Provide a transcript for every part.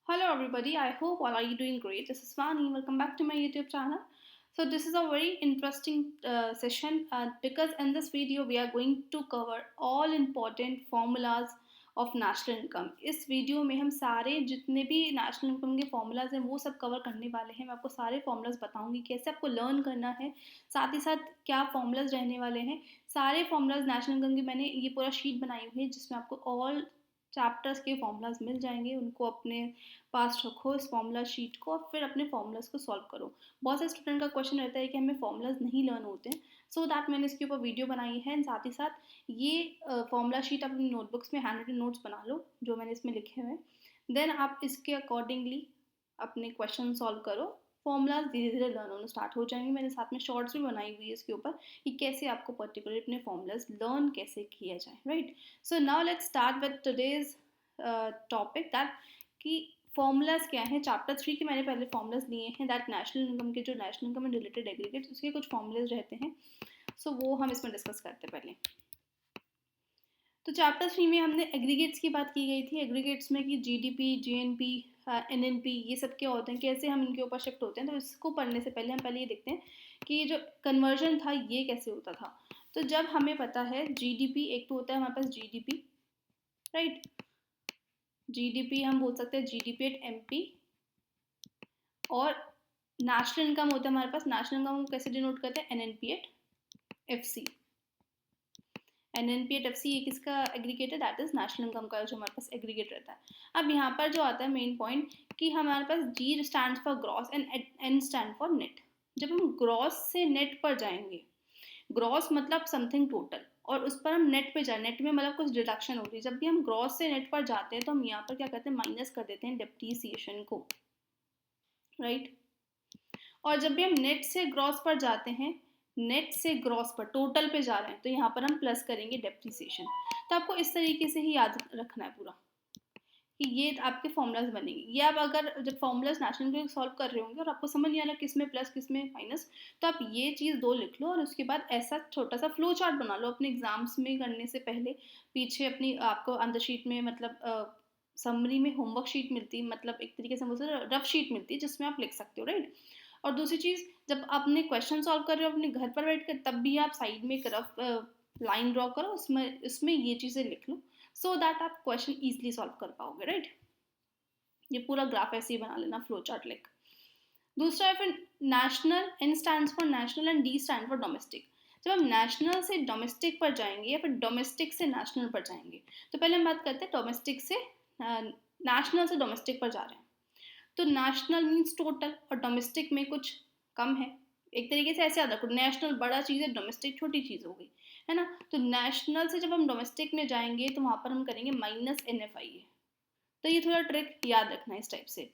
Hello everybody, I hope all are you doing great. This is Vani. Welcome back to my YouTube channel. So this is a very interesting session because in this video we are going to cover all important formulas of national income. इस video में हम सारे जितने भी national income के formulas हैं वो सब कवर करने वाले हैं. मैं आपको सारे फॉर्मूलाज बताऊंगी कैसे आपको लर्न करना है, साथ ही साथ क्या फॉर्मूलाज रहने वाले हैं. सारे फॉर्मूलाज नेशनल इनकम के मैंने ये पूरा शीट बनाई हुई है जिसमें आपको ऑल चैप्टर्स के फॉर्मूलाज मिल जाएंगे. उनको अपने पास रखो इस फॉर्मूला शीट को और फिर अपने फॉर्मूलाज को सॉल्व करो. बहुत से स्टूडेंट का क्वेश्चन रहता है कि हमें फॉर्मूलाज नहीं लर्न होते हैं, सो दैट मैंने इसके ऊपर वीडियो बनाई है. साथ ही साथ ये फॉर्मूला शीट अपनी नोटबुक्स में हैंड रिटन नोट्स बना लो जो मैंने इसमें लिखे हुए हैं. देन आप इसके अकॉर्डिंगली अपने क्वेश्चन सॉल्व करो. फॉर्मूलाज धीरे धीरे लर्न होना स्टार्ट हो जाएंगे. मैंने साथ में शॉर्ट्स भी बनाई हुई है इसके ऊपर कि कैसे आपको पर्टिकुलर अपने फॉर्मूलाज लर्न कैसे किया जाए. Right, so now let's start with today's topic that कि फॉर्मूलाज क्या है. चैप्टर 3 के मैंने पहले फॉर्मूलाज लिए हैं दैट नेशनल इनकम के जो national income and related aggregates उसके कुछ फॉर्मूलाज रहते हैं. सो वो हम इसमें डिस्कस करते हैं पहले. तो चैप्टर 3 में हमने एग्रीगेट्स की बात की गई थी. एग्रीगेट्स में कि जीडीपी, जीएनपी, एनएनपी ये सब क्या होते हैं, कैसे हम इनके ऊपर शिफ्ट होते हैं. तो इसको पढ़ने से पहले हम पहले ये देखते हैं कि ये जो कन्वर्जन था ये कैसे होता था. तो जब हमें पता है जीडीपी, एक तो होता है हमारे पास जीडीपी, राइट. जीडीपी हम बोल सकते हैं जीडीपी एट एमपी, और नेशनल इनकम होता है हमारे पास. नेशनल इनकम को कैसे डिनोट करते हैं, NNP at FC. NNP at FC ये किसका एग्रीगेट है, दैट इज नेशनल इनकम का जो हमारे पास एग्रीगेट रहता है. अब यहाँ पर जो आता है मेन पॉइंट कि हमारे पास G stand for gross and N stand for net. जब हम ग्रॉस से नेट पर जाएंगे, ग्रॉस मतलब समथिंग टोटल, और उस पर हम नेट पे जाए, नेट में मतलब कुछ डिडक्शन होती है. जब भी हम ग्रॉस से नेट पर जाते हैं तो हम यहाँ पर क्या करते हैं, माइनस कर देते हैं डेप्रीसिएशन को, राइट. और जब भी हम नेट से ग्रॉस पर जाते हैं, नेट से ग्रॉस पर टोटल पे जा रहे हैं, तो यहाँ पर हम प्लस करेंगे डेप्रीसिएशन. तो आपको इस तरीके से ही याद रखना है पूरा कि ये आपके फॉर्मूलाज बनेंगे. ये आप अगर जब फॉर्मूलाज नेशनल के सॉल्व कर रहे होंगे और आपको समझ नहीं आ रहा किस में प्लस किस में माइनस, तो आप ये चीज़ दो लिख लो और उसके बाद ऐसा छोटा सा फ्लो चार्ट बना लो अपने एग्जाम्स में करने से पहले. पीछे अपनी आपको अंदर शीट में मतलब समरी में होमवर्क शीट मिलती है, मतलब एक तरीके से मुझे रफ शीट मिलती है जिसमें आप लिख सकते हो, राइट. और दूसरी चीज़, जब आपने क्वेश्चन सॉल्व कर रहे हो अपने घर पर बैठ कर, तब भी आप साइड में एक रफ लाइन ड्रॉ करो, उसमें ये चीज़ें लिख लो सो दैट आप क्वेश्चन ईजिली सॉल्व कर पाओगे, राइट. ये पूरा ग्राफ ऐसे ही बना लेना, फ्लो चार्ट लाइक. दूसरा है फिर national, N stand for national and D stand for domestic. जब हम नेशनल से डोमेस्टिक पर जाएंगे या फिर डोमेस्टिक से नेशनल पर जाएंगे, तो पहले हम बात करते हैं डोमेस्टिक से नेशनल से डोमेस्टिक पर जा रहे हैं. तो नेशनल मीन्स टोटल और डोमेस्टिक में कुछ कम है. एक तरीके से ऐसे याद रखो, नेशनल बड़ा चीज़ है, डोमेस्टिक छोटी चीज़ हो गई, है ना. तो नेशनल से जब हम डोमेस्टिक में जाएंगे तो वहाँ पर हम करेंगे माइनस एन एफ आई ए. तो ये थोड़ा ट्रिक याद रखना है इस टाइप से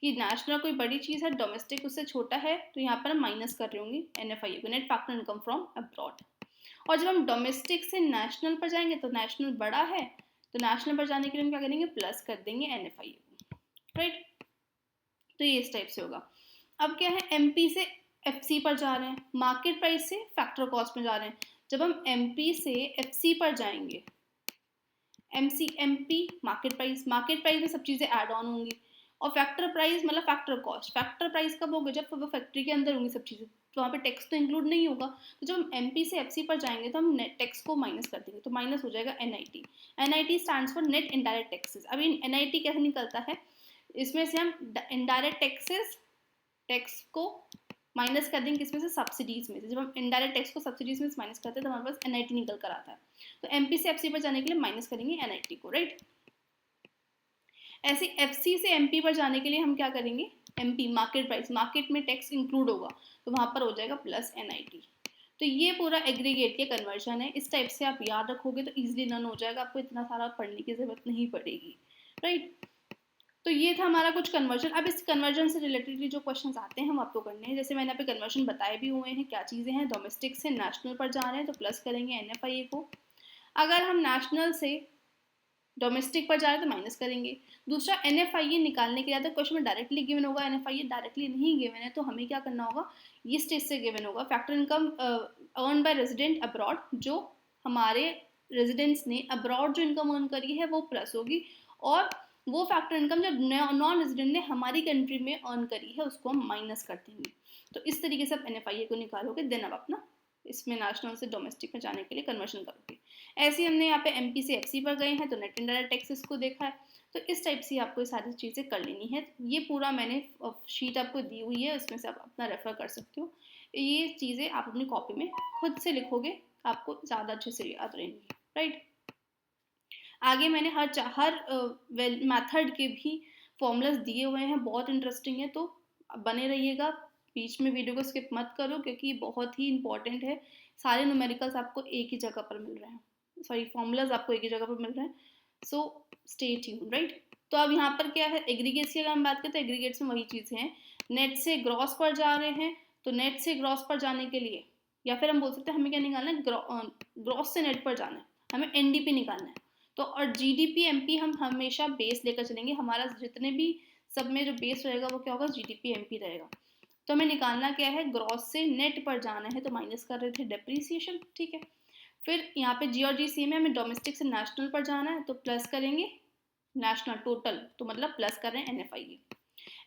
कि नेशनल कोई बड़ी चीज़ है, डोमेस्टिक उससे छोटा है, तो यहाँ पर हम माइनस कर रहे होंगे एन एफ आई ए को, net factor income from abroad. और जब हम डोमेस्टिक से नेशनल पर जाएंगे तो नेशनल बड़ा है, तो नेशनल पर जाने के लिए हम क्या करेंगे, प्लस कर देंगे एन एफ आई ए को, राइट. तो ये इस टाइप से होगा. अब क्या है, एमपी से एफसी पर जा रहे हैं, मार्केट प्राइस से फैक्टर कॉस्ट में जा रहे हैं. जब हम एमपी से एफसी पर जाएंगे, एमसी एमपी मार्केट प्राइस में सब चीज़ें ऐड ऑन होंगी, और फैक्टर प्राइस मतलब फैक्टर कॉस्ट. फैक्टर प्राइस कब होगा, जब वो फैक्ट्री के अंदर होंगी सब चीज़ें, तो वहाँ पे टैक्स तो इंक्लूड नहीं होगा. तो जब हम एमपी से एफसी पर जाएंगे तो हम टैक्स को माइनस कर देंगे, तो माइनस हो जाएगा NIT. NIT stands for net indirect taxes. अब एनआईटी कैसे निकलता है, इसमें से हम इनडायरेक्ट टैक्सेस टैक्स को माइनस कर देंगे किसमें से, सब्सिडीज में से. जब हम इनडायरेक्ट टैक्स को सब्सिडीज में से माइनस करते हैं तो हमारे पास एनआईटी निकल कर आता है. तो एमपी से एफसी पर जाने के लिए माइनस करेंगे एनआईटी को, राइट. ऐसे एफसी से एमपी पर जाने के लिए हम क्या करेंगे, एमपी मार्केट प्राइस, मार्केट में टैक्स इंक्लूड होगा तो वहां पर हो जाएगा प्लस एनआईटी. तो ये पूरा एग्रीगेट के कन्वर्जन है. इस टाइप से आप याद रखोगे तो इजिली लर्न हो जाएगा, आपको इतना सारा पढ़ने की जरूरत नहीं पड़ेगी, राइट. तो ये था हमारा कुछ कन्वर्जन. अब इस कन्वर्जन से रिलेटेड जो क्वेश्चंस आते हैं हम आपको करने हैं. जैसे मैंने यहाँ पे कन्वर्जन बताए भी हुए हैं क्या चीज़ें हैं. डोमेस्टिक से नेशनल पर जा रहे हैं तो प्लस करेंगे एनएफआईए को. अगर हम नेशनल से डोमेस्टिक पर जा रहे हैं तो माइनस करेंगे. दूसरा, एनएफआईए निकालने के लिए तो क्वेश्चन में डायरेक्टली गिवन होगा, एनएफआईए डायरेक्टली नहीं गिवन है तो हमें क्या करना होगा, ये स्टेज से गिवन होगा. Factor income earn by resident abroad, जो हमारे रेजिडेंट्स ने अब्रॉड जो इनकम अर्न करी है वो प्लस होगी. और वो फैक्टर इनकम जो नॉन रेजिडेंट ने हमारी कंट्री में अर्न करी है उसको हम माइनस कर देंगे। तो इस तरीके से आप NFIA को निकालोगे, देन अब अपना इसमें नेशनल से डोमेस्टिक में जाने के लिए कन्वर्शन करोगे। ऐसे ही हमने यहाँ पे MP से FC पर गए हैं तो नेट इनडायरेक्ट टैक्सेस को देखा है। तो इस टाइप से आपको ये सारी चीज़ें कर लेनी है। ये पूरा मैंने शीट आपको दी हुई है, उसमें से आप अपना रेफर कर सकते हो। ये चीज़ें आप अपनी कॉपी में खुद से लिखोगे, आपको ज़्यादा अच्छे से याद रहेंगी, राइट। आगे मैंने हर मेथड के भी फॉर्मूलाज दिए हुए हैं, बहुत इंटरेस्टिंग है, तो बने रहिएगा, बीच में वीडियो को स्किप मत करो क्योंकि बहुत ही इंपॉर्टेंट है। सारे न्यूमेरिकल्स आपको एक ही जगह पर मिल रहे हैं, सॉरी फॉर्मूलाज आपको एक ही जगह पर मिल रहे हैं, सो स्टे ट्यून्ड, राइट। तो अब यहाँ पर क्या है, एग्रीगेट्स की अगर हम बात करें तो एग्रीगेट्स में वही चीज़ें हैं, नेट से ग्रॉस पर जा रहे हैं तो नेट से ग्रॉस पर जाने के लिए, या फिर हम बोल सकते हैं हमें क्या निकालना है, ग्रॉस से नेट पर जाना है, हमें NDP निकालना है। तो और GDP MP हम हमेशा बेस लेकर चलेंगे, हमारा जितने भी सब में जो बेस रहेगा वो क्या होगा, GDP MP रहेगा। तो हमें निकालना क्या है, ग्रॉस से नेट पर जाना है, तो माइनस कर रहे थे डेप्रीसिएशन, ठीक है। फिर यहाँ पे G और GC में हमें डोमेस्टिक से नेशनल पर जाना है तो प्लस करेंगे नेशनल टोटल, तो मतलब प्लस कर रहे हैं NFIA।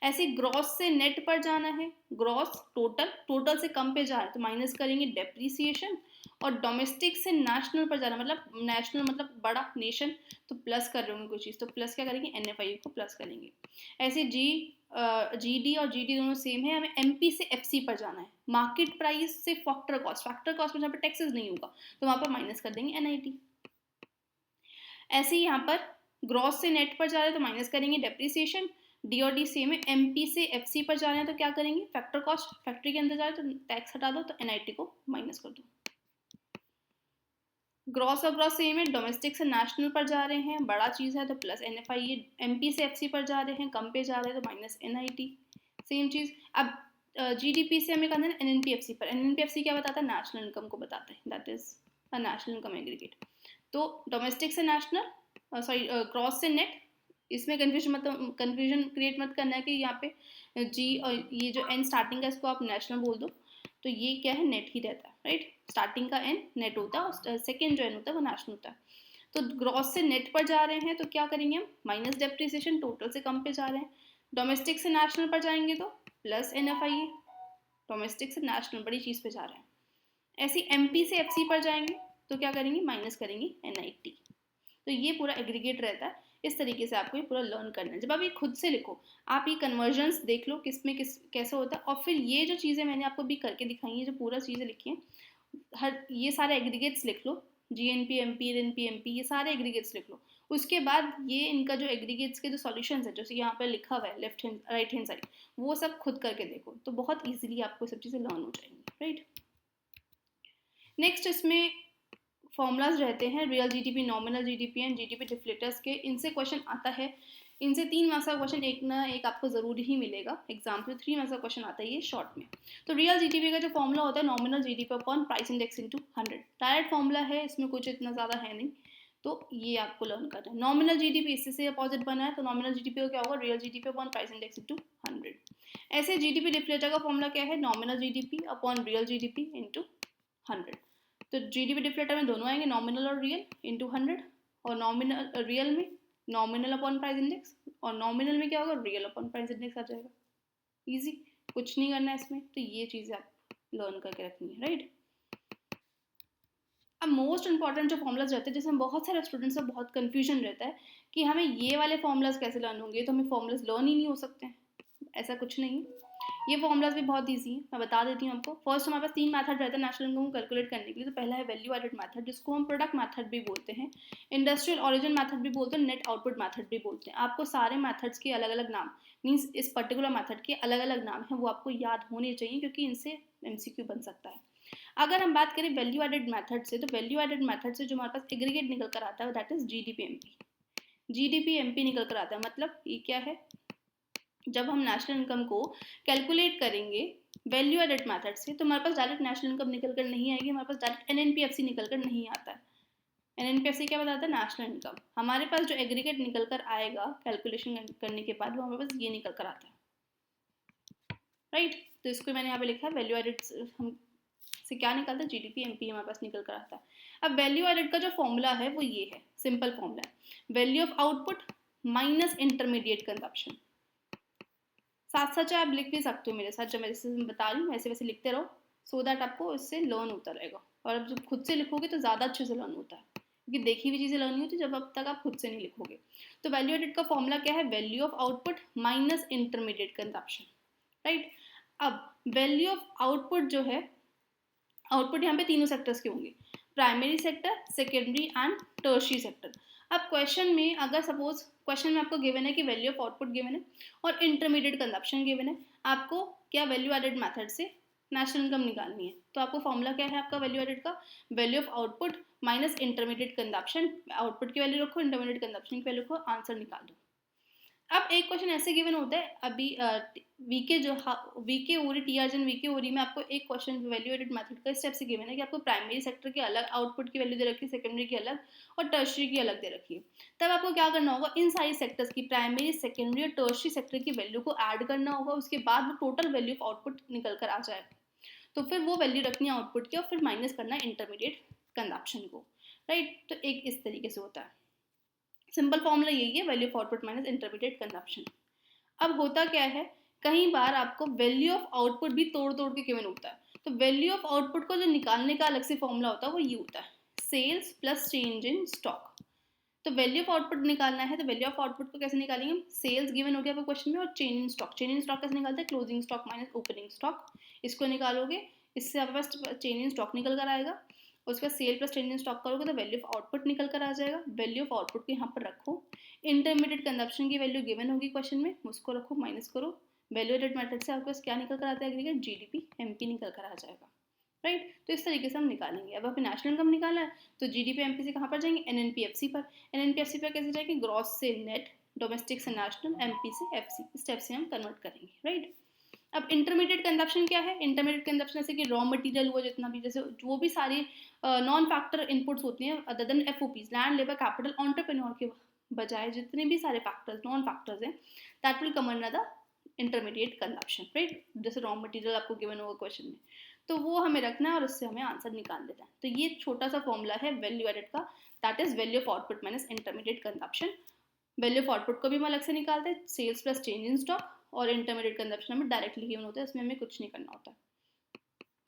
ऐसे ग्रॉस से नेट पर जाना है, ग्रॉस टोटल से कम पे जा रहा है तो माइनस करेंगे डेप्रीसिएशन, और डोमेस्टिक से नेशनल पर जाना मतलब नेशनल मतलब बड़ा नेशन, तो प्लस कर रहे होंगे कोई चीज़, तो प्लस क्या करेंगे, NFIA को प्लस करेंगे। ऐसे GD और GD दोनों सेम है, हमें MP से FC पर जाना है, मार्केट प्राइस से फैक्टर कॉस्ट में जहाँ पर टैक्सेस नहीं होगा तो वहाँ पर माइनस कर देंगे NIT। ऐसे ही यहाँ पर ग्रॉस से नेट पर जा रहे हैं तो माइनस करेंगे डेप्रीसिएशन, D और D सेम है, MP से FC पर जा रहे हैं तो क्या करेंगे, फैक्टर कॉस्ट, फैक्ट्री के अंदर जा रहे हैं तो टैक्स हटा दो, तो NIT को माइनस कर दो। ग्रॉस और ग्रॉस सेम है, डोमेस्टिक से नेशनल पर जा रहे हैं, बड़ा चीज़ है तो प्लस NFIA, MP से FC पर जा रहे हैं, कम पे जा रहे हैं तो माइनस NIT, सेम चीज़। अब GDP से हमें करना है NNPFC पर, NNPFC क्या बताता है, नेशनल इनकम को बताता है, that is a national income aggregate. तो डोमेस्टिक से नेशनल, सॉरी क्रॉस से नेट, इसमें कन्फ्यूजन क्रिएट मत करना है कि यहाँ पे G और ये जो N स्टार्टिंग का इसको आप नेशनल बोल दो, तो ये क्या है, नेट ही रहता है, राइट। स्टार्टिंग का N नेट होता है और सेकेंड जो N होता है वो नेशनल होता है। तो ग्रॉस से नेट पर जा रहे हैं तो क्या करेंगे हम, माइनस डेप्रिसिएशन, टोटल से कम पे जा रहे हैं। डोमेस्टिक से नेशनल पर जाएंगे तो प्लस NFIA, डोमेस्टिक से नेशनल बड़ी चीज़ पे जा रहे हैं। ऐसे MP से FC पर जाएंगे तो क्या करेंगे, माइनस करेंगे NIT। तो ये पूरा एग्रीगेट रहता है, इस तरीके से आपको ये पूरा लर्न करना है। जब आप ये खुद से लिखो, आप ये कन्वर्जन्स देख लो किस में किस कैसे होता है, और फिर ये जो चीज़ें मैंने आपको भी करके दिखाई हैं, जो पूरा चीज़ें लिखी हैं, हर ये सारे एग्रीगेट्स लिख लो, GNP MP RNP MP, ये सारे एग्रीगेट्स लिख लो। उसके बाद ये इनका जो एग्रीगेट्स के जो सॉल्यूशंस है, जैसे यहाँ पर लिखा हुआ है left hand right hand side, वो सब खुद करके देखो, तो बहुत ईजिली आपको सब चीज़ें लर्न हो जाएंगी, राइट। नेक्स्ट इसमें फॉर्मूलाज रहते हैं, real GDP, nominal GDP and GDP डिफ्लेटर्स के, इनसे क्वेश्चन आता है। इनसे 3 मार्क्स का क्वेश्चन एक ना एक आपको ज़रूर ही मिलेगा एग्जाम में, 3 मार्क्स का क्वेश्चन आता है ये शॉर्ट में। तो रियल GDP का जो फॉर्मूला होता है, nominal GDP upon price index into 100, direct formula है, इसमें कुछ इतना ज़्यादा है नहीं, तो ये आपको लर्न करना है। नॉमिनल GDP इससे से अपोजिट बना है, तो नॉमिनल GDP का क्या होगा, real GDP upon price index into 100। ऐसे GDP डिफ्लेटर का फॉर्मूला क्या है, nominal GDP upon real GDP into 100। तो GDP डिफ्लेटर में दोनों आएंगे, नॉमिनल और रियल इंटू 100, और नॉमिनल रियल में नॉमिनल अपॉन प्राइस इंडेक्स, और नॉमिनल में क्या होगा, रियल अपॉन प्राइस इंडेक्स आ जाएगा। इजी, कुछ नहीं करना है इसमें, तो ये चीज़ें आप लर्न करके रखनी है, राइट। अब मोस्ट इंपॉर्टेंट जो फॉर्मूलाज रहते हैं, जिसमें बहुत सारे स्टूडेंट्स को बहुत कन्फ्यूजन रहता है कि हमें ये वाले फॉर्मूलाज कैसे लर्न होंगे, तो हमें फॉर्मूलाज लर्न ही नहीं हो सकते हैं, ऐसा कुछ नहीं है। ये फॉर्मूलाज भी बहुत ईजी है, मैं बता देती हूँ आपको। फर्स्ट हमारे पास 3 मेथड रहता है नेशनल इनकम को कैलकुलेट करने के लिए। तो पहला है वैल्यू एडेड मेथड, जिसको हम प्रोडक्ट मेथड भी बोलते हैं, इंडस्ट्रियल ओरिजिन मेथड भी बोलते हैं, नेट आउटपुट मेथड भी बोलते हैं। आपको सारे मेथड्स के अलग अलग नाम, मीन्स इस पर्टिकुलर मेथड के अलग अलग नाम हैं, वो आपको याद होने चाहिए क्योंकि इनसे MCQ बन सकता है। अगर हम बात करें वैल्यू एडेड मेथड से, तो वैल्यू एडेड मेथड से जो हमारे पास एग्रीगेट निकल कर आता है दैट इज GDP MP निकल कर आता है। मतलब ये क्या है, जब हम नेशनल इनकम को कैलकुलेट करेंगे वैल्यू एडेड मेथड से, तो हमारे पास डायरेक्ट नेशनल इनकम निकल कर नहीं आएगी, हमारे पास डायरेक्ट NNPFC निकल कर नहीं आता है। NNPFC क्या बताता है, नेशनल इनकम। हमारे पास जो एग्रीगेट निकल कर आएगा कैलकुलेशन करने के बाद, वो हमारे पास ये निकल कर आता है, राइट। तो इसको मैंने यहाँ पे लिखा है वैल्यू एडेड हम से क्या निकलता है, GDP MP हमारे पास निकल कर आता है। अब वैल्यू एडेड का जो फॉर्मूला है वो ये है, सिंपल फॉर्मूला है, value of output minus intermediate consumption. साथ साथ आप लिख भी सकते हो मेरे साथ, जब मैं जैसे बता रही हूँ वैसे वैसे लिखते रहो, सो दैट आपको इससे लर्न होता रहेगा। और अब जब खुद से लिखोगे तो ज़्यादा अच्छे से लर्न होता है, क्योंकि देखी हुई चीज़ें लर्न नहीं होती जब अब तक आप खुद से नहीं लिखोगे। तो वैल्यू एडेड का फॉर्मूला क्या है? Value of output minus intermediate consumption, right. अब वैल्यू ऑफ आउटपुट जो है, आउटपुट यहाँ पे तीनों सेक्टर्स के होंगे, primary sector, secondary and tertiary sector. अब क्वेश्चन में अगर सपोज क्वेश्चन में आपको गिवन है कि वैल्यू ऑफ आउटपुट गिवन है और इंटरमीडिएट कंजप्शन गिवन है, आपको क्या वैल्यू एडेड मेथड से नेशनल इनकम निकालनी है। तो आपको फॉर्मूला क्या है आपका वैल्यू एडेड का? Value of output minus intermediate consumption. Output की वैल्यू रखो, इंटरमीडिएट कंजप्शन की वैल्यू रखो, आंसर निकाल दो। अब एक क्वेश्चन ऐसे गिवन होता है, अभी वीके जो वीके ओरी टीआरजन वीके ओरी में आपको एक क्वेश्चन वैल्यू एडेड मेथड का स्टेप से गिवन है कि आपको प्राइमरी सेक्टर के अलग आउटपुट की वैल्यू दे रखी है, सेकेंडरी की अलग और टर्शियरी की अलग दे रखी है। तब आपको क्या करना होगा? इन सारी सेक्टर्स की प्राइमरी, सेकेंडरी और टर्शियरी सेक्टर की वैल्यू को ऐड करना होगा, उसके बाद वो टोटल वैल्यू ऑफ आउटपुट निकल कर आ जाएगा। तो फिर वो वैल्यू रखनी है आउटपुट की और फिर माइनस करना है इंटरमीडिएट कंजप्शन को, राइट। तो एक इस तरीके से होता है, सिंपल फॉर्मूला यही है, value of output minus intermediate consumption. अब होता क्या है, कई बार आपको वैल्यू ऑफ आउटपुट भी तोड़ तोड़ के गिवन होता है। तो वैल्यू ऑफ आउटपुट को जो निकालने का अलग से फॉर्मूला होता है वो ये होता है, sales plus change in stock. तो वैल्यू ऑफ आउटपुट निकालना है तो वैल्यू ऑफ आउटपुट को कैसे निकालेंगे हम? सेल्स गिवन हो गया आपको क्वेश्चन में, और change in stock. Change in stock कैसे निकालते हैं? Closing stock minus opening stock. इसको निकालोगे, इससे आपके पास चेंज इन स्टॉक निकल कर आएगा। उसके बाद sale plus change in stock करोगे तो वैल्यू ऑफ आउटपुट निकल कर आ जाएगा। वैल्यू ऑफ आउटपुट को यहाँ पर रखो, इंटरमीडिएट कंजप्शन की वैल्यू गिवन होगी क्वेश्चन में, उसको रखो, माइनस करो। वैल्यू एडेड मेथड से आपके पास क्या निकल कर आता है? एग्रीगेट जीडीपी एमपी निकल कर आ जाएगा, राइट। तो इस तरीके से हम निकालेंगे। अब आपने नेशनल इनकम निकाला है तो जीडीपी एमपी से कहाँ पर जाएंगे? एनएनपीएफसी पर। एनएनपीएफसी पर कैसे जाएंगे? ग्रॉस से नेट, डोमेस्टिक से नेशनल, एमपी से एफसी, स्टेप से हम कन्वर्ट करेंगे, राइट। अब इंटरमीडिएट कंजप्शन क्या है? इंटरमीडिएट कंजप्शन जैसे कि रॉ मटेरियल हुआ, जितना भी, जैसे जो भी सारी नॉन फैक्टर इनपुट्स होती हैं other than FOPs, land, labour, capital, entrepreneur के बजाय जितने भी सारे फैक्टर्स नॉन फैक्टर्स हैं, that will come under the intermediate consumption, right. जैसे रॉ मटेरियल आपको गिवन होगा क्वेश्चन में, तो वो हमें रखना है और उससे हमें आंसर निकाल देना है। तो ये छोटा सा फॉर्मूला है वैल्यू एडेड का, that is value of output minus intermediate consumption. Value of output को भी हम अलग से निकालते हैं, sales plus change in stock, और इंटरमीडिएट कंजप्शन हमें डायरेक्टली गिवन होता है, इसमें हमें कुछ नहीं करना होता।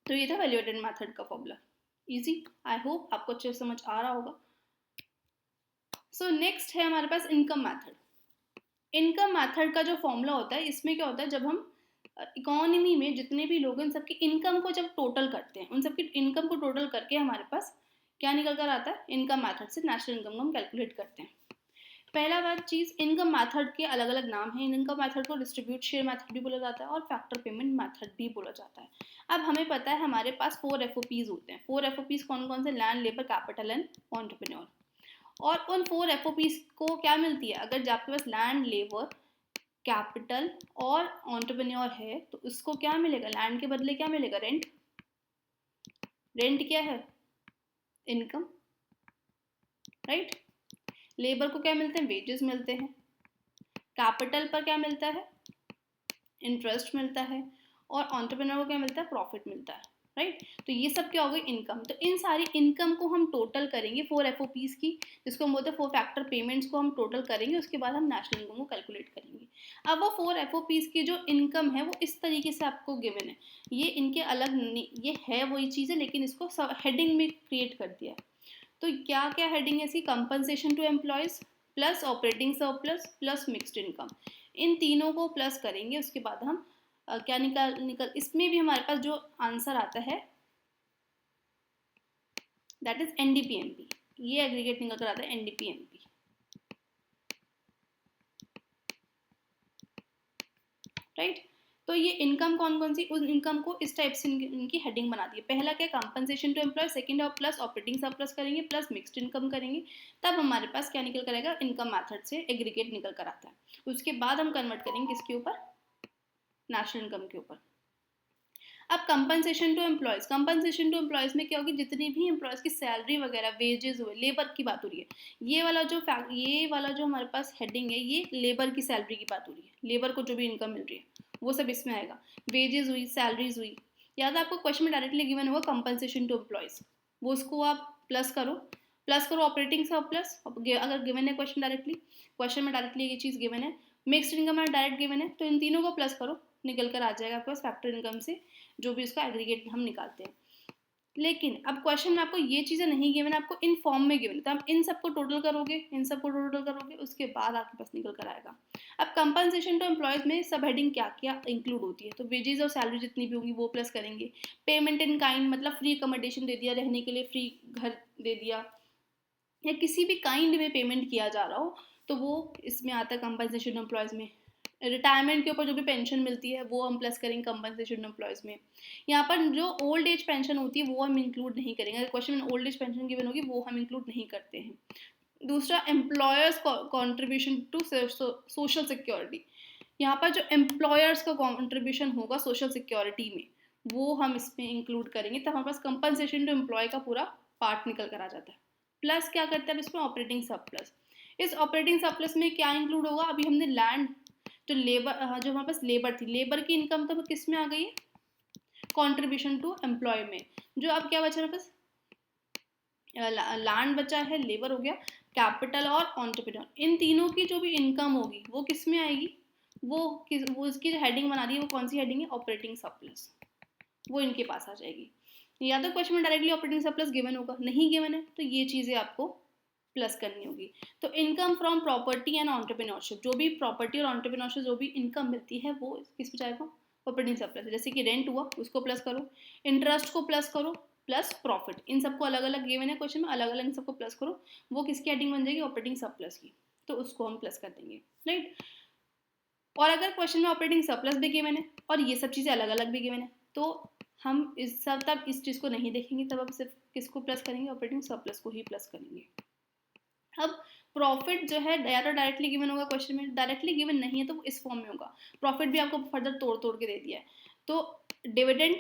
तो ये था वैल्यू एडेड मेथड का फॉर्मूला, इजी। आई होप आपको अच्छे से समझ आ रहा होगा। सो नेक्स्ट है हमारे पास इनकम मेथड। इनकम मेथड का जो फॉर्मूला होता है, इसमें क्या होता है, जब हम इकोनॉमी में जितने भी लोग हैं उन सबकी इनकम को जब टोटल करते हैं, उन सबकी इनकम को टोटल करके हमारे पास क्या निकल कर आता है? इनकम मेथड से नेशनल इनकम को हम कैलकुलेट करते हैं। पहला बात चीज, इनकम मेथड के अलग अलग नाम हैं। इनकम मेथड को डिस्ट्रीब्यूट शेयर मेथड भी बोला जाता है और फैक्टर पेमेंट मेथड भी बोला जाता है। अब हमें पता है हमारे पास 4 एफओपीज होते हैं। 4 एफओपीज कौन कौन से? Land, labour, capital and entrepreneur. और उन 4 एफओपीज को क्या मिलती है? अगर आपके पास लैंड, लेबर, कैपिटल और एंटरप्रेन्योर है तो उसको क्या मिलेगा? लैंड के बदले क्या मिलेगा? रेंट। रेंट क्या है? Income, right. लेबर को क्या मिलते हैं? वेजेस मिलते हैं। कैपिटल पर क्या मिलता है? इंटरेस्ट मिलता है। और एंटरप्रेन्योर को क्या मिलता है? प्रॉफिट मिलता है, राइट। तो ये सब क्या हो गई? इनकम। तो इन सारी इनकम को हम टोटल करेंगे 4 एफओपीज की, जिसको हम बोलते हैं 4 फैक्टर पेमेंट्स को हम टोटल करेंगे, उसके बाद हम नेशनल इनकम को कैलकुलेट करेंगे। अब वो 4 एफओपीज की जो इनकम है वो इस तरीके से आपको गिवन है, ये इनके अलग ये है वही चीज़ है लेकिन इसको हेडिंग में क्रिएट कर दिया है। तो क्या क्या हेडिंग है इसकी? Compensation to employees plus operating surplus plus mixed income, इन तीनों को प्लस करेंगे। उसके बाद हम क्या निकल इसमें भी हमारे पास जो आंसर आता है दैट इज एनडीपीएमपी। ये एग्रीगेट निकल कर आता है एनडीपीएमपी, राइट। तो ये इनकम कौन कौन सी, उस इनकम को इस टाइप से इनकी हेडिंग बना दी है। पहला क्या? कंपनसेशन टू एम्प्लॉय, सेकंड और प्लस ऑपरेटिंग सरप्लस करेंगे प्लस मिक्स्ड इनकम करेंगे, तब हमारे पास क्या निकल करेगा? इनकम मेथड से एग्रीगेट निकल कर आता है। उसके बाद हम कन्वर्ट करेंगे किसके ऊपर? नेशनल इनकम के ऊपर। अब compensation to employees, compensation to employees में क्या होगी? जितनी भी एम्प्लॉयज की सैलरी वगैरह, वेजेस हुए, लेबर की बात हो रही है। ये वाला जो हमारे पास हेडिंग है ये लेबर की सैलरी की बात हो रही है, लेबर को जो भी इनकम मिल रही है वो सब इसमें आएगा। वेजेस हुई, सैलरीज हुई, याद आपको क्वेश्चन में डायरेक्टली गिवन होगा कंपनसेशन टू एम्प्लॉयज, वो उसको आप प्लस करो, प्लस करो ऑपरेटिंग सरप्लस, अगर गिवन है क्वेश्चन डायरेक्टली, क्वेश्चन में डायरेक्टली ये चीज़ गिवन है, मिक्स्ड इनकम में डायरेक्ट गिवन है, तो इन तीनों को प्लस करो, निकल कर आ जाएगा आपके पास फैक्टर इनकम से जो भी इसका एग्रीगेट हम निकालते हैं। लेकिन अब क्वेश्चन में आपको ये चीज़ें नहीं गिवन, आपको इन फॉर्म में गिवन, तो आप इन सबको टोटल करोगे, इन सबको टोटल करोगे, उसके बाद आपके पास निकल कर आएगा। अब कंपनसेशन टू एम्प्लॉयज में सब हेडिंग क्या क्या इंक्लूड होती है, तो वेजेस और सैलरी जितनी भी होगी वो प्लस करेंगे। पेमेंट इन काइंड मतलब फ्री अकोमोडेशन दे दिया, रहने के लिए फ्री घर दे दिया, या किसी भी काइंड में पेमेंट किया जा रहा हो तो वो इसमें आता है कंपनसेशन एम्प्लॉयज़ में। रिटायरमेंट के ऊपर जो भी पेंशन मिलती है वो हम प्लस करेंगे कंपनसेशन एम्प्लॉयज़ में। यहाँ पर जो ओल्ड एज पेंशन होती है वो हम इंक्लूड नहीं करेंगे, अगर क्वेश्चन में ओल्ड एज पेंशन गिवन होगी वो हम इंक्लूड नहीं करते हैं। दूसरा, employers contribution to social security, यहाँ पर जो एम्प्लॉयर्स का कॉन्ट्रीब्यूशन होगा सोशल सिक्योरिटी में वो हम इसमें इंक्लूड करेंगे, तब हमारे पास कंपनसेशन टू एम्प्लॉय का पूरा पार्ट निकल कर आ जाता है। प्लस क्या करते हैं अब इसमें ऑपरेटिंग सरप्लस। इस ऑपरेटिंग सरप्लस में क्या इंक्लूड होगा, अभी हमने लैंड जो लेबर जो हमारे पास लेबर थी, लेबर की इनकम तो किस में आ गई है, कॉन्ट्रीब्यूशन टू एम्प्लॉय में। जो अब क्या बचा हमारे पास, लैंड बचा है, लेबर हो गया, कैपिटल और एंटरप्रेन्योर, इन तीनों की जो भी इनकम होगी वो किस में आएगी, वो इसकी जो हेडिंग बना दी है वो कौन सी हेडिंग है, ऑपरेटिंग सरप्लस, वो इनके पास आ जाएगी। या तो क्वेश्चन में डायरेक्टली ऑपरेटिंग सरप्लस गिवन होगा, नहीं गिवन है तो ये चीज़ें आपको प्लस करनी होगी। तो income from property and entrepreneurship, जो भी प्रॉपर्टी और एंटरप्रेन्योरशिप जो भी इनकम मिलती है वो किस में जाएगा, ऑपरेटिंग सरप्लस। जैसे कि रेंट हुआ उसको प्लस करो, इंटरेस्ट को प्लस करो, प्लस प्रॉफिट, इन सबको अलग अलग गिवन है क्वेश्चन में, अलग अलग इन सबको प्लस करो, वो किसकी हेडिंग बन जाएगी, ऑपरेटिंग सरप्लस की, तो उसको हम प्लस कर देंगे, राइट। और अगर क्वेश्चन में ऑपरेटिंग सरप्लस भी गिवन है और ये सब चीज़ें अलग अलग भी गिवन है तो हम इस सब तब इस चीज़ को नहीं देखेंगे, तब हम सिर्फ किसको प्लस करेंगे, ऑपरेटिंग सरप्लस को ही प्लस करेंगे। अब प्रॉफिट जो है या तो डायरेक्टली गिवन होगा क्वेश्चन में, डायरेक्टली गिवन नहीं है तो वो इस फॉर्म में होगा। प्रॉफिट भी आपको फर्दर तोड़ तोड़ के दे दिया है, तो dividend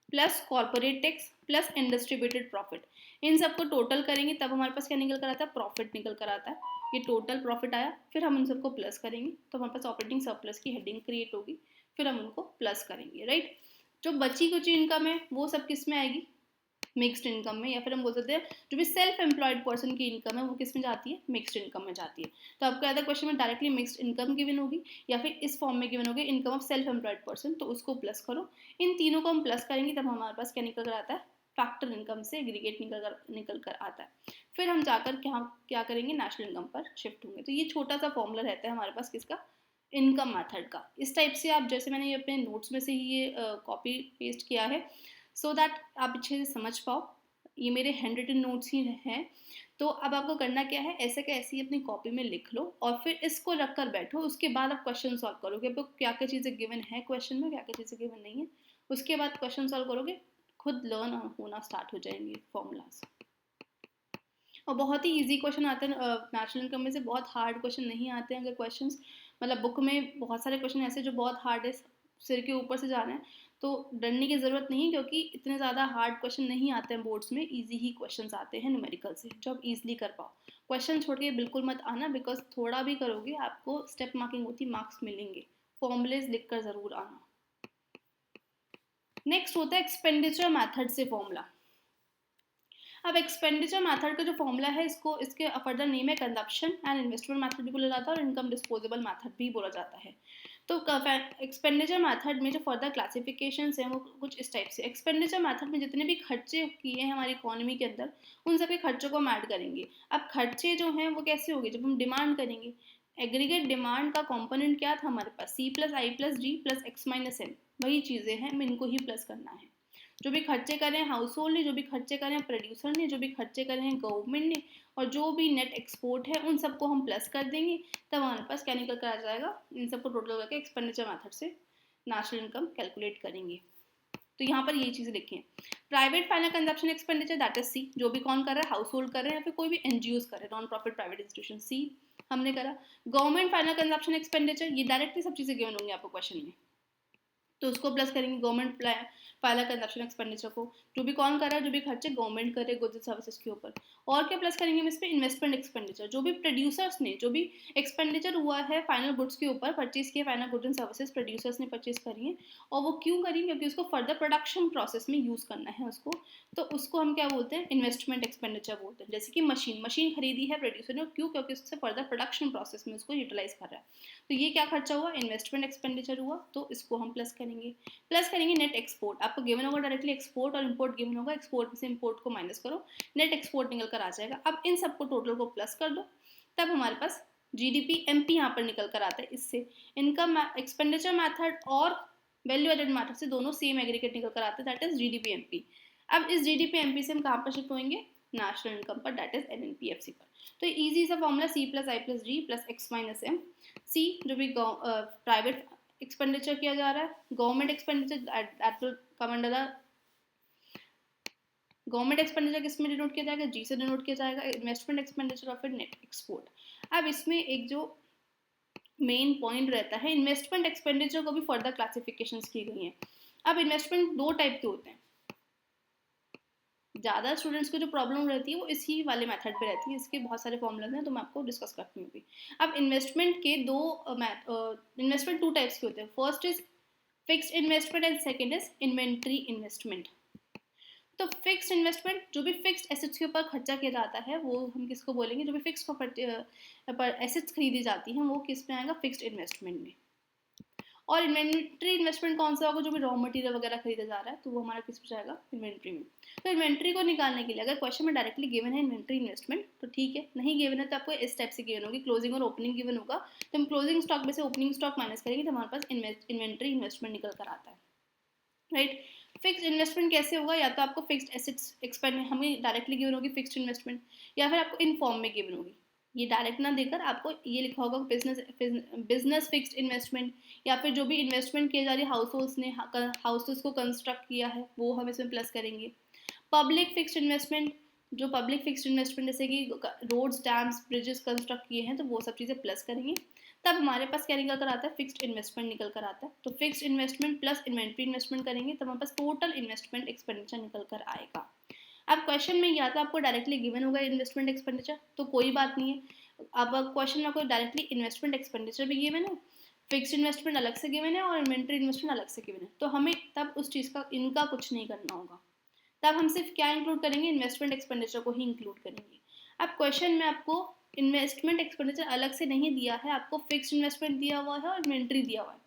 plus corporate tax plus undistributed profit, इन सबको टोटल करेंगे तब हमारे पास क्या निकल कर आता है, प्रॉफिट निकल कर आता है। ये टोटल प्रॉफिट आया, फिर हम उन सबको प्लस करेंगे तो हमारे पास ऑपरेटिंग सरप्लस की हेडिंग क्रिएट होगी, फिर हम उनको प्लस करेंगे, राइट। जो बची कुछ इनकम है वो सब किस में आएगी, मिक्स्ड इनकम में, या फिर हम बोल सकते हैं जो भी सेल्फ एम्प्लॉयड पर्सन की इनकम है वो किस में जाती है, मिक्स्ड इनकम में जाती है। तो आपको याद है क्वेश्चन में डायरेक्टली मिक्स्ड इनकम गिवन होगी या फिर इस फॉर्म में गिवन होगी, income of self employed person, तो उसको प्लस करो, इन तीनों को हम प्लस करेंगे तब हमारे पास क्या निकल कर आता है, फैक्टर इनकम से एग्रीगेट निकल कर आता है। फिर हम जाकर क्या करेंगे, नेशनल इनकम पर शिफ्ट होंगे। तो ये छोटा सा फॉर्मूला रहता है हमारे पास किसका, इनकम मेथड का। इस टाइप से आप, जैसे मैंने ये अपने नोट्स में से ही ये कॉपी पेस्ट किया है सो दैट आप अच्छे से समझ पाओ, ये मेरे हैंड रिटन नोट्स ही हैं। तो अब आपको करना क्या है, ऐसे का ऐसे ही अपनी कॉपी में लिख लो और फिर इसको रख कर बैठो, उसके बाद आप क्वेश्चन सॉल्व करोगे, आपको क्या क्या चीज़ें गिवन है क्वेश्चन में, क्या क्या चीज़ें गिवन नहीं है, उसके बाद क्वेश्चन सॉल्व करोगे, खुद लर्न होना स्टार्ट हो जाएंगे फॉर्मूलाज। और बहुत ही इजी क्वेश्चन आते हैं नेशनल इनकम में से, बहुत हार्ड क्वेश्चन नहीं आते हैं। अगर क्वेश्चंस मतलब बुक में बहुत सारे क्वेश्चन ऐसे जो बहुत हार्ड है, सिर के ऊपर से जा रहे हैं, तो डरने की ज़रूरत नहीं, क्योंकि इतने ज़्यादा हार्ड क्वेश्चन नहीं आते हैं बोर्ड्स में, इजी ही क्वेश्चंस आते हैं न्यूमेरिकल से जो आप इजीली कर पाओ। क्वेश्चन छोड़ के बिल्कुल मत आना, बिकॉज थोड़ा भी करोगे आपको स्टेप मार्किंग होती, मार्क्स मिलेंगे। फॉर्मूलेज लिख कर ज़रूर आना। नेक्स्ट होता है एक्सपेंडिचर मैथड से फॉर्मूला। अब एक्सपेंडिचर मैथड का जो फॉर्मूला है, इसको इसके फर्दर नेम है कंजप्शन एंड इन्वेस्टमेंट मैथड भी बोला जाता है और इनकम डिस्पोजेबल मैथड भी बोला जाता है। तो एक्सपेंडिचर मैथड में जो फर्दर क्लासिफिकेशंस हैं वो कुछ इस टाइप से। एक्सपेंडिचर मैथड में जितने भी खर्चे किए हैं हमारी इकोनॉमी के अंदर, उन सभी खर्चों को हम ऐड करेंगे। अब खर्चे जो हैं वो कैसे होंगे, जब हम डिमांड करेंगे, एग्रीगेट डिमांड का कंपोनेंट क्या था हमारे पास, C plus I plus D plus X minus N, वही चीज़ें हैं, हमें इनको ही प्लस करना है। जो भी खर्चे कर रहे हैं हाउस होल्ड ने, जो भी खर्चे कर रहे हैं प्रोड्यूसर ने, जो भी खर्चे कर रहे हैं गवर्नमेंट ने, और जो भी नेट एक्सपोर्ट है उन सबको हम प्लस कर देंगे, तब हमारे पास क्या निकल कर आ जाएगा, इन सबको टोटल करके एक्सपेंडिचर मेथड से नेशनल इनकम कैलकुलेट करेंगे। तो यहाँ पर यही चीज़ें लिखी हैं। Private final consumption expenditure that is C, जो भी कौन कर रहा है, हाउस होल्ड कर रहे हैं या फिर कोई भी एनजीओज कर रहे हैं, नॉन प्रॉफिट प्राइवेट इंस्टीट्यूशन, सी हमने करा। गवर्नमेंट फाइनल कंजप्शन एक्सपेंडिचर, ये डायरेक्टली सब चीज़ें गिवन होंगी आपको क्वेश्चन में, तो उसको प्लस करेंगे गवर्नमेंट पहला कंजप्शन एक्सपेंडिचर को, जो भी कौन कर रहा है, जो भी खर्चे गवर्नमेंट करे गुड्स एंड सर्विसेज के ऊपर। और क्या प्लस करेंगे हम इस पर, इन्वेस्टमेंट एक्सपेंडिचर, जो भी प्रोड्यूसर्स ने, जो भी एक्सपेंडिचर हुआ है फाइनल गुड्स के ऊपर, परचेज किए final goods and services producers ने परचेज करी है, और वो क्यों करेंगे, क्योंकि उसको फर्दर प्रोडक्शन प्रोसेस में यूज़ करना है उसको, तो उसको हम क्या बोलते हैं, इन्वेस्टमेंट एक्सपेंडिचर बोलते हैं। जैसे कि मशीन खरीदी है प्रोड्यूसर ने, क्यों, क्योंकि उससे फर्दर प्रोडक्शन प्रोसेस में उसको यूटिलाइज कर रहा है, तो ये क्या खर्चा हुआ, इन्वेस्टमेंट एक्सपेंडिचर हुआ, तो इसको हम प्लस करेंगे। प्लस करेंगे नेट एक्सपोर्ट, आपको गिवन होगा डायरेक्टली एक्सपोर्ट और इंपोर्ट गिवन होगा, एक्सपोर्ट से इंपोर्ट को माइनस करो, नेट एक्सपोर्ट निकल कर आ जाएगा। अब इन सबको टोटल को प्लस कर दो, तब हमारे पास जीडीपी एमपी यहाँ पर निकल कर आता है। इससे इनकम एक्सपेंडिचर मैथड और वैल्यू एडेड मैथड से दोनों सेम एग्रीगेट निकल कर आता है, दैट इज जीडीपी एमपी। अब इस जीडीपी एमपी से हम कहाँ पर शिफ्ट होंगे, नेशनल इनकम पर, दैट इज एनएनपीएफसी पर। तो इजी सा formula C plus I plus ji plus X minus M. सी जो भी प्राइवेट एक्सपेंडिचर किया जा रहा है, government expenditure that will come under the government expenditure किस में डिनोट किया जाएगा, जी से डिनोट किया जाएगा, इन्वेस्टमेंट एक्सपेंडिचर और फिर नेट एक्सपोर्ट। अब इसमें एक जो मेन पॉइंट रहता है, इन्वेस्टमेंट एक्सपेंडिचर को भी फर्दर क्लासिफिकेशंस की गई हैं। अब इन्वेस्टमेंट दो टाइप के होते हैं, ज़्यादा स्टूडेंट्स को जो प्रॉब्लम रहती है वो इसी वाले मेथड पे रहती है, इसके बहुत सारे फॉर्मूलाज हैं तो मैं आपको डिस्कस करती हूँ अभी। अब इन्वेस्टमेंट के दो इन्वेस्टमेंट टू टाइप्स के होते हैं, first is fixed investment and second is inventory investment. तो फिक्स्ड इन्वेस्टमेंट, जो भी फिक्स्ड एसेट्स के ऊपर खर्चा किया जाता है, वो हम किसको बोलेंगे, जो भी फिक्स पर एसेट्स खरीदी जाती हैं वो किस में आएगा, फिक्स्ड इन्वेस्टमेंट में। और इन्वेंट्री इन्वेस्टमेंट कौन सा होगा, जो भी रॉ मटेरियल वगैरह खरीदा जा रहा है, तो वो हमारा किस में जाएगा, इन्वेंट्री में। तो इन्वेंट्री को निकालने के लिए अगर क्वेश्चन में डायरेक्टली गिवन है इन्वेंट्री इन्वेस्टमेंट तो ठीक है, नहीं गिवन है तो आपको इस टाइप से गिवन होगी, क्लोजिंग और ओपनिंग गिवन होगा, तो हम क्लोजिंग स्टॉक में से ओपनिंग स्टॉक माइनस करेंगे तो हमारे पास इन्वेंट्री इन्वेस्टमेंट निकल कर आता है, राइट। फिक्स्ड इन्वेस्टमेंट कैसे होगा, या तो आपको फिक्स्ड एसेट्स एक्सपेंड हमें डायरेक्टली गिवन होगी फिक्स्ड इन्वेस्टमेंट, या फिर आपको इन फॉर्म में गिवन होगी, ये डायरेक्ट ना देकर आपको ये लिखा होगा बिजनेस फिक्स्ड इन्वेस्टमेंट, या फिर जो भी इन्वेस्टमेंट की जा रही है हाउस ने हाउसेस को कंस्ट्रक्ट किया है वो हम इसमें प्लस करेंगे। पब्लिक फिक्स्ड इन्वेस्टमेंट, जो पब्लिक फिक्स्ड इन्वेस्टमेंट जैसे कि रोड्स डैम्स ब्रिजेस कंस्ट्रक्ट किए हैं तो वो सब चीज़ें प्लस करेंगे, तब हमारे पास क्या निकल कर आता है, फिक्स्ड इन्वेस्टमेंट निकल कर आता है। तो fixed investment plus inventory investment करेंगे तब हमारे पास टोटल इन्वेस्टमेंट एक्सपेंडिचर निकल कर आएगा। अब क्वेश्चन में या तो आपको डायरेक्टली गिवन होगा इन्वेस्टमेंट एक्सपेंडिचर तो कोई बात नहीं है, अब क्वेश्चन में आपको डायरेक्टली इन्वेस्टमेंट एक्सपेंडिचर भी गिवन है, फिक्स्ड इन्वेस्टमेंट अलग से गिवन है और इन्वेंट्री इन्वेस्टमेंट अलग से गिवन है, तो हमें तब उस चीज़ का इनका कुछ नहीं करना होगा, तब हम सिर्फ क्या इंक्लूड करेंगे, इन्वेस्टमेंट एक्सपेंडिचर को ही इंक्लूड करेंगे। अब क्वेश्चन में आपको इन्वेस्टमेंट एक्सपेंडिचर अलग से नहीं दिया है, आपको फिक्स्ड इन्वेस्टमेंट दिया हुआ है और इन्वेंट्री दिया हुआ है,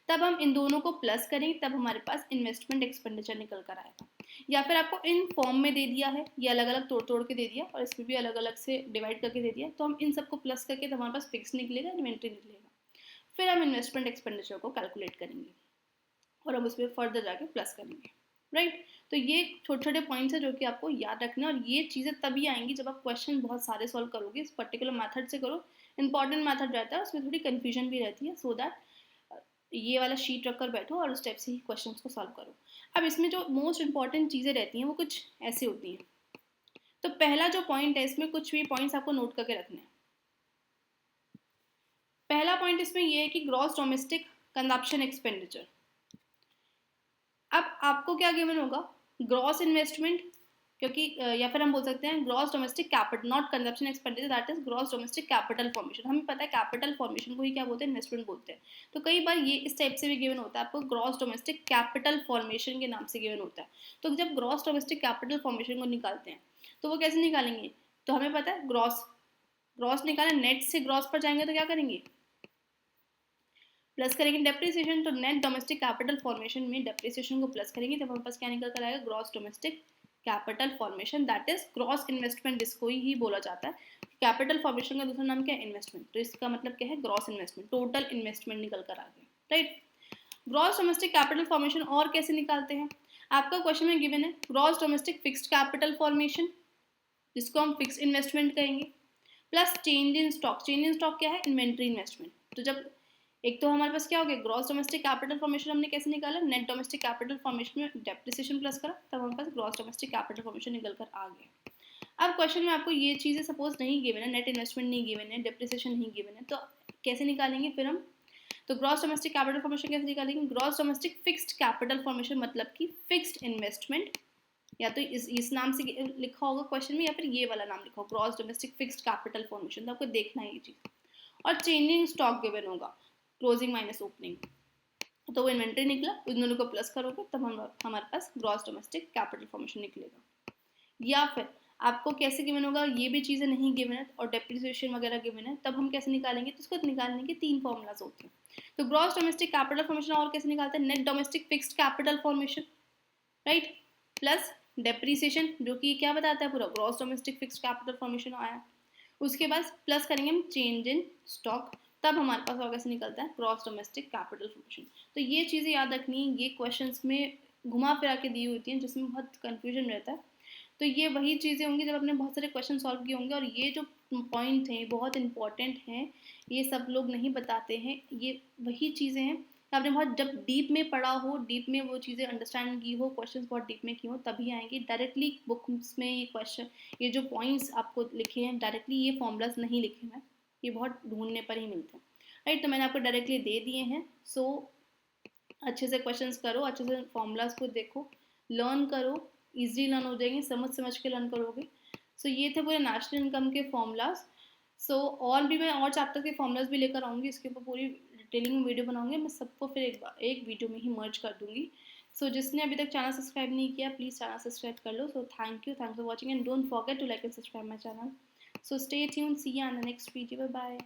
तब हम इन दोनों को प्लस करेंगे तब हमारे पास इन्वेस्टमेंट एक्सपेंडिचर निकल कर आएगा। या फिर आपको इन फॉर्म में दे दिया है, ये अलग अलग तोड़ तोड़ के दे दिया और इसमें भी अलग अलग से डिवाइड करके दे दिया, तो हम इन सबको प्लस करके तो हमारे पास फिक्स निकलेगा, इन्वेंट्री निकलेगा, फिर हम इन्वेस्टमेंट एक्सपेंडिचर को कैलकुलेट करेंगे और हम उसमें फर्दर जाके प्लस करेंगे, राइट। तो ये छोटे छोटे पॉइंट्स है जो कि आपको याद रखना है, और ये चीज़ें तभी आएंगी जब आप क्वेश्चन बहुत सारे सॉल्व करोगे, इस पर्टिकुलर मेथड से करो, इंपॉर्टेंट मेथड रहता है उसमें थोड़ी कन्फ्यूजन भी रहती है, सो दैट ये वाला शीट रख कर बैठो और उस टाइप से ही क्वेश्चन को सॉल्व करो। अब इसमें जो मोस्ट इंपॉर्टेंट चीज़ें रहती हैं वो कुछ ऐसे होती हैं, तो पहला जो पॉइंट है इसमें कुछ भी पॉइंट्स आपको नोट करके रखने हैं। पहला पॉइंट इसमें ये है कि ग्रॉस डोमेस्टिक कंजप्शन एक्सपेंडिचर। अब आपको क्या गिवन होगा, ग्रॉस इन्वेस्टमेंट, क्योंकि या फिर हम बोल सकते हैं gross domestic capital, not consumption expenditure, that is gross domestic capital formation. हमें पता है कैपिटल फॉर्मेशन को ही क्या बोलते हैं, इन्वेस्टमेंट बोलते हैं, तो कई बार ये इस टाइप से भी गिवन होता है आपको, ग्रॉस डोमेस्टिक कैपिटल फॉर्मेशन के नाम से गिवन होता है। तो जब ग्रॉस डोमेस्टिक कैपिटल फॉर्मेशन को निकालते हैं तो वो कैसे निकालेंगे, तो हमें पता है ग्रॉस निकालें, नेट से ग्रॉस पर जाएंगे तो क्या करेंगे, प्लस करेंगे डेप्रिसिएशन, तो नेट डोमेस्टिक कैपिटल फॉर्मेशन में डेप्रिसिएशन को प्लस करेंगे तब हमारे पास क्या निकल कर आएगा, gross domestic capital formation, that is gross investment, जिसको ही बोला जाता है। कैपिटल फॉर्मेशन का दूसरा नाम क्या है, इन्वेस्टमेंट, तो इसका मतलब क्या है, ग्रॉस इन्वेस्टमेंट, टोटल इन्वेस्टमेंट निकल कर आ गया, right. Gross domestic capital formation और कैसे निकालते हैं, आपका क्वेश्चन में गिवन है gross domestic fixed capital formation, जिसको हम फिक्स इन्वेस्टमेंट कहेंगे, plus change in stock, change in stock क्या है, इन्वेंट्री इन्वेस्टमेंट। तो जब एक तो हमारे पास क्या हो गया, ग्रॉस डोमेस्टिक कैपिटल फॉर्मेशन हमने कैसे निकाला, नेट डोमेस्टिक कैपिटल फॉर्मेशन में डेप्रिसिएशन प्लस करा तब हमारे पास ग्रॉस डोमेस्टिक कैपिटल फॉर्मेशन निकल कर आ गया। अब क्वेश्चन में आपको ये चीज़ें सपोज नहीं गिवन है, नेट इन्वेस्टमेंट नहीं गिवन है, डेप्रिसिएशन नहीं गिवन है, तो कैसे निकालेंगे फिर हम, तो ग्रॉस डोमेस्टिक कैपिटल फॉर्मेशन कैसे निकालेंगे? Gross domestic fixed capital formation मतलब कि फिक्स्ड इन्वेस्टमेंट, या तो इस नाम से लिखा होगा क्वेश्चन में, या फिर ये वाला नाम लिखा होगा gross domestic fixed capital formation, तो आपको देखना है ये चीज़। और चेंजिंग स्टॉक गिवन होगा, क्लोजिंग माइनस ओपनिंग, तो वो इन्वेंट्री निकला, उन दोनों को प्लस करोगे तब हमारे पास ग्रॉस डोमेस्टिक कैपिटल फॉर्मेशन निकलेगा। या फिर आपको कैसे गिवन होगा, ये भी चीज़ें नहीं गिवन है और डेप्रिसिएशन वगैरह गिवन है, तब हम कैसे निकालेंगे? तो उसको निकालने के 3 फॉर्मूलाज होते हैं। तो ग्रॉस डोमेस्टिक कैपिटल फॉर्मेशन और कैसे निकालते हैं? Net domestic fixed capital formation, right, plus depreciation, जो कि क्या बताता है पूरा gross domestic fixed capital formation आया। उसके बाद प्लस करेंगे हम चेंज इन स्टॉक, तब हमारे पास और कैसे निकलता है? Gross domestic capital formation. तो ये चीज़ें याद रखनी है, ये क्वेश्चंस में घुमा फिरा के दी होती हैं जिसमें बहुत कन्फ्यूजन रहता है। तो ये वही चीज़ें होंगी जब आपने बहुत सारे क्वेश्चन सॉल्व किए होंगे, और ये जो पॉइंट हैं बहुत इंपॉर्टेंट हैं, ये सब लोग नहीं बताते हैं, ये वही चीज़ें हैं आपने बहुत जब डीप में पढ़ा हो, डीप में वो चीज़ें अंडरस्टैंड की हो, क्वेश्चंस बहुत डीप में की हो, तभी आएंगी। डायरेक्टली बुक्स में ये क्वेश्चन, ये जो पॉइंट्स आपको लिखे हैं डायरेक्टली, ये फॉर्मूलाज नहीं लिखे हैं, ये बहुत ढूंढने पर ही मिलते हैं, राइट। तो मैंने आपको डायरेक्टली दे दिए हैं। सो अच्छे से क्वेश्चंस करो, अच्छे से फॉर्मूलाज को देखो, लर्न करो, ईजिली लर्न हो जाएंगे, समझ समझ के लर्न करोगे। सो ये थे पूरे नेशनल इनकम के फॉर्मूलाज। सो और भी मैं और चैप्टर के फॉर्मूलाज भी लेकर आऊँगी, इसके ऊपर पूरी डिटेलिंग में वीडियो बनाऊंगी, मैं सबको फिर एक वीडियो में ही मर्ज कर दूंगी। सो जिसने अभी तक चैनल सब्सक्राइब नहीं किया, प्लीज़ चैनल सब्सक्राइब कर लो। So thanks for watching and don't forget to like and subscribe my channel. So stay tuned, see you on the next video, bye bye.